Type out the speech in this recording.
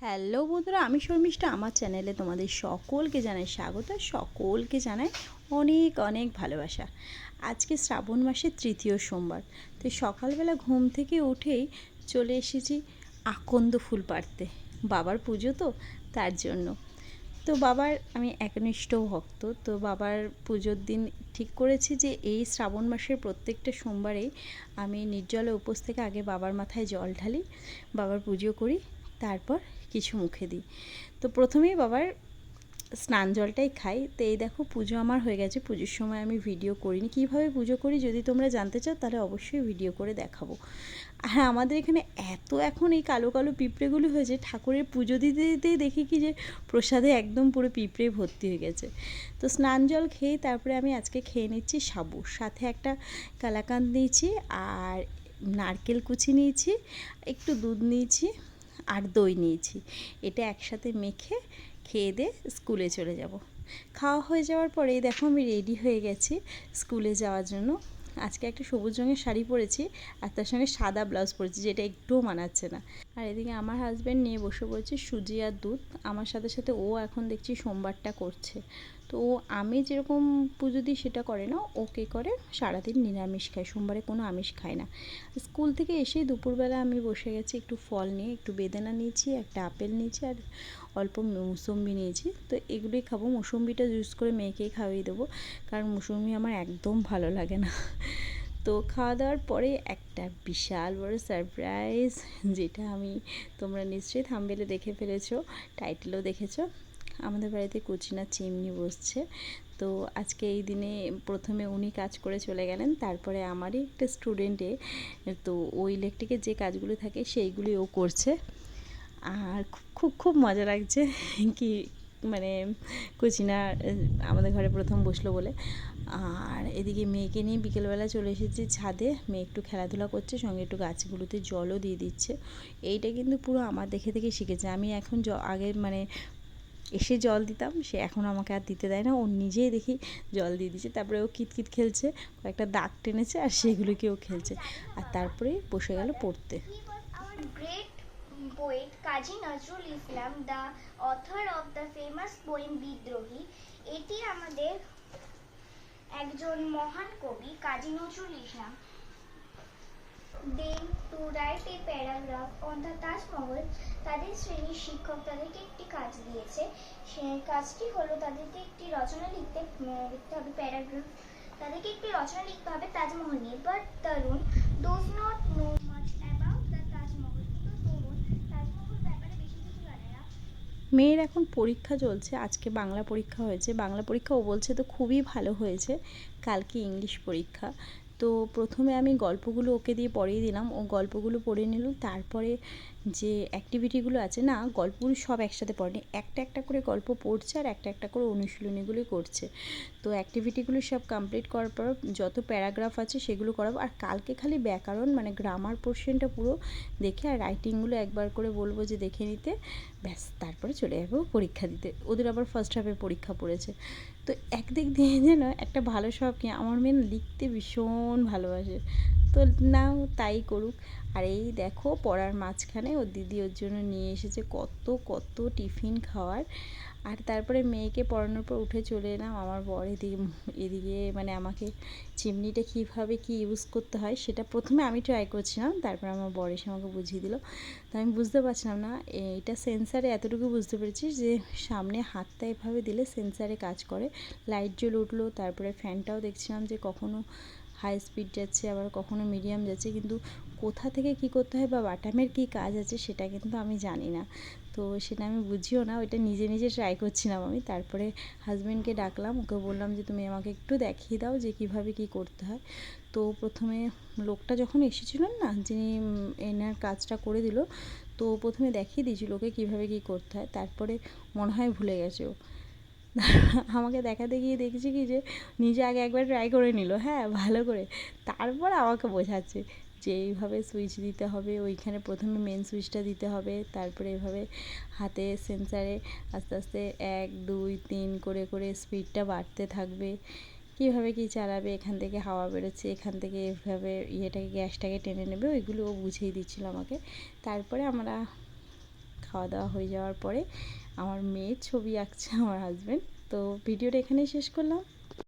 Hello বন্ধুরা, আমি শর্মিষ্ঠা। আমার চ্যানেলে তোমাদের সকলকে জানাই স্বাগত, সকলকে জানাই অনেক অনেক ভালোবাসা। আজকে শ্রাবণ মাসের তৃতীয় সোমবার, তো সকালবেলা ঘুম থেকে উঠেই চলে এসেছি আকন্দ ফুল পাড়তে। বাবার পুজো তো, তার জন্য। তো বাবার আমি একনিষ্ঠ ভক্ত, তো বাবার পুজোর দিন ঠিক করেছি যে এই শ্রাবণ মাসের প্রত্যেকটা সোমবারেই আমি নির্জলে উপোস থেকে আগে বাবার মাথায় জল ঢালি, বাবার পুজো করি, তারপর কিছু মুখে দিই। তো প্রথমেই বাবার স্নান জলটাই খাই। তো এই দেখো পুজো আমার হয়ে গেছে। পুজোর সময় আমি ভিডিও করিনি, কীভাবে পুজো করি যদি তোমরা জানতে চাও তাহলে অবশ্যই ভিডিও করে দেখাবো। আর আমাদের এখানে এত এখন এই কালো কালো পিঁপড়েগুলো হয়েছে, ঠাকুরের পুজো দিতে দিতেই দেখি কি যে প্রসাদে একদম পুরো পিঁপড়ে ভর্তি হয়ে গেছে। তো স্নান জল খেয়ে তারপরে আমি আজকে খেয়ে নিচ্ছি সাবু, সাথে একটা কালাকাঁদ নিয়েছি, আর নারকেল কুচি নিয়েছি, একটু দুধ নিয়েছি, আর দই নিয়েছি। এটা একসাথে মেখে খেয়ে দিয়ে স্কুলে চলে যাব। খাওয়া হয়ে যাওয়ার পরে দেখো আমি রেডি হয়ে গেছি স্কুলে যাওয়ার জন্য। আজকে একটা সবুজ রঙের শাড়ি পরেছি, আর তার সঙ্গে সাদা ব্লাউজ পরেছি, যেটা একটুও মানাচ্ছে না। আর এদিকে আমার হাজব্যান্ড নিয়ে বসে পড়েছে সুজি আর দুধ। আমার সাথে সাথে ও এখন দেখছি সোমবারটা করছে। তো ও আমি যেরকম পুজো দিই সেটা করে না, ওকে করে সারাদিন নিরামিষ খায়, সোমবারে কোনো আমিষ খায় না। স্কুল থেকে এসেই দুপুরবেলা আমি বসে গেছি একটু ফল নিয়ে, একটু বেদানা নিয়েছি, একটা আপেল নিয়েছি, আর অল্প মুসম্বি নিয়েছি। তো এগুলোই খাবো। মুসম্বিটা জুস করে মেয়েকেই খাইয়ে দেবো, কারণ মুসম্বি আমার একদম ভালো লাগে না। তো খাওয়া দাওয়ার পরে একটা বিশাল বড় সারপ্রাইজ, যেটা আমি তোমরা নিশ্চয়ই থাম্বনেলে দেখে ফেলেছো, টাইটেলও দেখেছো। আমাদের বাড়িতে কুচিনা চিমনি বসছে। তো আজকে এই দিনে প্রথমে উনি কাজ করে চলে গেলেন, তারপরে আমারই একটা স্টুডেন্টে, তো ও ইলেকট্রিকের যে কাজগুলো থাকে সেইগুলি ও করছে। আর খুব খুব খুব মজা লাগছে কি মানে কুচিনা আমাদের ঘরে প্রথম বসলো বলে। আর এদিকে মেয়েকে নিয়ে বিকেলবেলা চলে এসেছি ছাদে। মেয়ে একটু খেলাধুলা করছে, সঙ্গে একটু গাছগুলোতে জলও দিয়ে দিচ্ছে। এইটা কিন্তু পুরো আমার দেখে দেখে শিখেছে। আমি এখন আগে মানে এসে জল দিতাম, সে এখন আমাকে আর দিতে দেয় না, ও নিজেই দেখি জল দিয়ে দিচ্ছে। তারপরে ও কিতকিত খেলছে, কয়েকটা দাগ টেনেছে, আর সেগুলোকেও খেলছে, আর তারপরে বসে গেল পড়তে। Poet Kazi Nazrul Islam, the author of the famous poem বিদ্রোহী, এটি আমাদের একজন মহান কবি Kazi Nazrul Islam. Then to write a paragraph on the Taj Mahal, তাদের শ্রেণীর শিক্ষক তাদেরকে একটি কাজ দিয়েছে। সেই কাজটি হলো তাদেরকে একটি রচনা লিখতে হবে, প্যারাগ্রাফ। তাদেরকে একটি রচনা লিখতে হবে তাজমহল নিয়ে। But Tarun does not know much about the Taj Mahal, কিন্তু তরুণ তাজমহল ব্যাপারে বেশি কিছু জানে না। মেয়ের এখন পরীক্ষা চলছে, আজকে বাংলা পরীক্ষা হয়েছে। বাংলা পরীক্ষা ও বলছে তো খুবই ভালো হয়েছে। কালকে ইংলিশ পরীক্ষা। তো প্রথমে আমি গল্পগুলো ওকে দিয়ে পড়িয়ে দিলাম, ও গল্পগুলো পড়ে নিল। তারপরে যে অ্যাক্টিভিটিগুলো আছে, না গল্পগুলো সব একসাথে পড়েনি, একটা একটা করে গল্প পড়ছে, আর একটা একটা করে অনুশীলনীগুলি করছে। তো অ্যাক্টিভিটিগুলো সব কমপ্লিট করার পর যত প্যারাগ্রাফ আছে সেগুলো করাবো। আর কালকে খালি ব্যাকরণ মানে গ্রামার পোর্শনটা পুরো দেখে, আর রাইটিংগুলো একবার করে বলবো যে দেখে নিতে, ব্যাস তারপরে চলে যাবো পরীক্ষা দিতে। ওদের আবার ফার্স্ট হাফে পরীক্ষা পড়েছে। তো একদিক দিয়ে যেন একটা ভালো শখ কি, আমার মেয়ে লিখতে ভীষণ ভালোবাসে, তো নাও তাই করুক। আর এই দেখো পড়ার মাঝখানে ওর দিদি ওর জন্য নিয়ে এসেছে কত কত টিফিন খাওয়ার। আর তারপরে মেয়েকে পড়ানোর পর উঠে চলে এলাম। আমার বর এদিকে মানে আমাকে চিমনিটা কীভাবে কী ইউজ করতে হয় সেটা প্রথমে আমি ট্রাই করছিলাম, তারপর আমার বর এসে আমাকে বুঝিয়ে দিল। তো আমি বুঝতে পারছিলাম না, এটা সেন্সারে এতটুকু বুঝতে পেরেছি যে সামনে হাতটা এভাবে দিলে সেন্সারে কাজ করে। লাইট জ্বলে উঠলো, তারপরে ফ্যানটাও দেখছিলাম যে কখনো হাই স্পিড যাচ্ছে, আবার কখনো মিডিয়াম যাচ্ছে, কিন্তু কোথা থেকে কি করতে হয় বা বাটামের কি কাজ আছে সেটা কিন্তু আমি জানি না। তো সেটা আমি বুঝিও না, ওইটা নিজে নিজে ট্রাই করছিলাম আমি। তারপরে হাজব্যান্ডকে ডাকলাম, ওকে বললাম যে তুমি আমাকে একটু দেখিয়ে দাও যে কীভাবে কী করতে হয়। তো প্রথমে লোকটা যখন এসেছিলেন না, যিনি এনার কাজটা করে দিল, তো প্রথমে দেখিয়ে দিয়েছিল ওকে কীভাবে কী করতে হয়, তারপরে মনে হয় ভুলে গেছে ও। আমাকে দেখাতে গিয়ে দেখছি কি যে নিজে আগে একবার ট্রাই করে নিল, হ্যাঁ ভালো করে, তারপর আমাকে বোঝাচ্ছে যে এইভাবে সুইচ দিতে হবে, ওইখানে প্রথমে মেন সুইচটা দিতে হবে, তারপরে এভাবে হাতে সেন্সারে আস্তে আস্তে 1 2 3 করে করে স্পিডটা বাড়তে থাকবে, কীভাবে কী চালাবে, এখান থেকে হাওয়া বেরোচ্ছে, এখান থেকে এভাবে ইয়েটাকে গ্যাসটাকে টেনে নেবে, ওইগুলো ও বুঝিয়ে দিচ্ছিল আমাকে। তারপরে আমরা খাওয়া দাওয়া হয়ে যাওয়ার পরে আমার মেয়ের ছবি আঁকছে আমার হাজব্যান্ড। তো ভিডিওটা এখানেই শেষ করলাম।